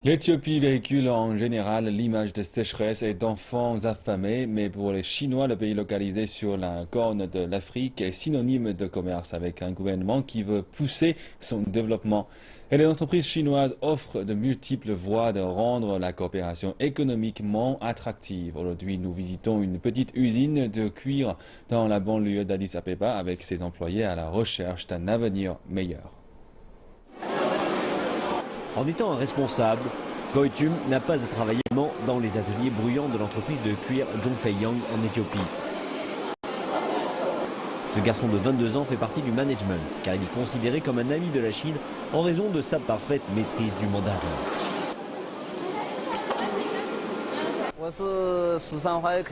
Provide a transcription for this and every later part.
L'Éthiopie véhicule en général l'image de sécheresse et d'enfants affamés, mais pour les Chinois, le pays localisé sur la corne de l'Afrique est synonyme de commerce avec un gouvernement qui veut pousser son développement. Et les entreprises chinoises offrent de multiples voies de rendre la coopération économiquement attractive. Aujourd'hui, nous visitons une petite usine de cuir dans la banlieue d'Addis Abeba avec ses employés à la recherche d'un avenir meilleur. En étant un responsable, Goitum n'a pas à travailler dans les ateliers bruyants de l'entreprise de cuir Zhongfeiyang en Éthiopie. Ce garçon de 22 ans fait partie du management, car il est considéré comme un ami de la Chine en raison de sa parfaite maîtrise du mandarin.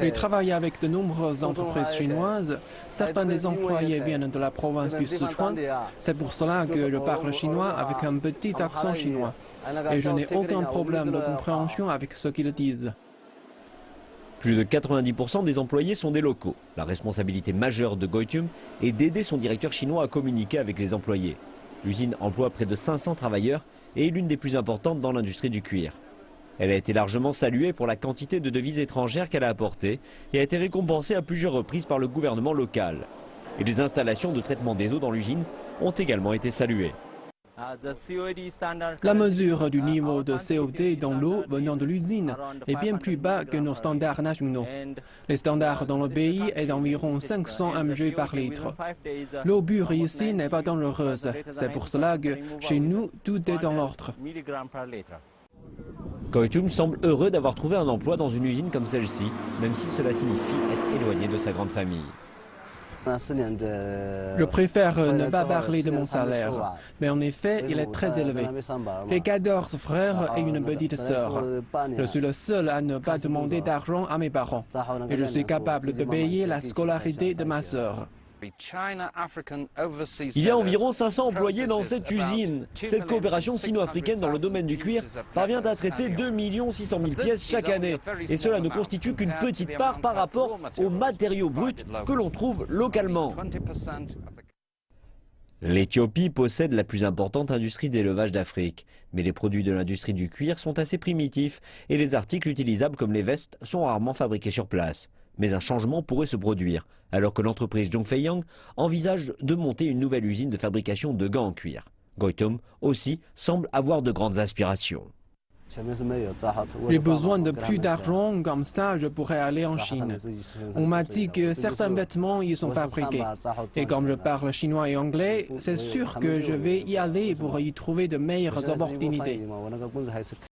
J'ai travaillé avec de nombreuses entreprises chinoises. Certains des employés viennent de la province du Sichuan. C'est pour cela que je parle chinois avec un petit accent chinois. Et je n'ai aucun problème de compréhension avec ce qu'ils disent. Plus de 90% des employés sont des locaux. La responsabilité majeure de Goitum est d'aider son directeur chinois à communiquer avec les employés. L'usine emploie près de 500 travailleurs et est l'une des plus importantes dans l'industrie du cuir. Elle a été largement saluée pour la quantité de devises étrangères qu'elle a apportées et a été récompensée à plusieurs reprises par le gouvernement local. Et les installations de traitement des eaux dans l'usine ont également été saluées. La mesure du niveau de COD dans l'eau venant de l'usine est bien plus bas que nos standards nationaux. Les standards dans le pays est d'environ 500 mg par litre. L'eau pure ici n'est pas dangereuse. C'est pour cela que chez nous, tout est dans l'ordre. Goitum semble heureux d'avoir trouvé un emploi dans une usine comme celle-ci, même si cela signifie être éloigné de sa grande famille. Je préfère ne pas parler de mon salaire, mais en effet, il est très élevé. J'ai 14 frères et une petite sœur. Je suis le seul à ne pas demander d'argent à mes parents, et je suis capable de payer la scolarité de ma sœur. Il y a environ 500 employés dans cette usine. Cette coopération sino-africaine dans le domaine du cuir parvient à traiter 2 600 000 pièces chaque année. Et cela ne constitue qu'une petite part par rapport aux matériaux bruts que l'on trouve localement. L'Éthiopie possède la plus importante industrie d'élevage d'Afrique. Mais les produits de l'industrie du cuir sont assez primitifs et les articles utilisables comme les vestes sont rarement fabriqués sur place. Mais un changement pourrait se produire, alors que l'entreprise Zhongfeiyang envisage de monter une nouvelle usine de fabrication de gants en cuir. Goitum aussi semble avoir de grandes aspirations. J'ai besoin de plus d'argent, comme ça je pourrais aller en Chine. On m'a dit que certains vêtements y sont fabriqués. Et comme je parle chinois et anglais, c'est sûr que je vais y aller pour y trouver de meilleures opportunités.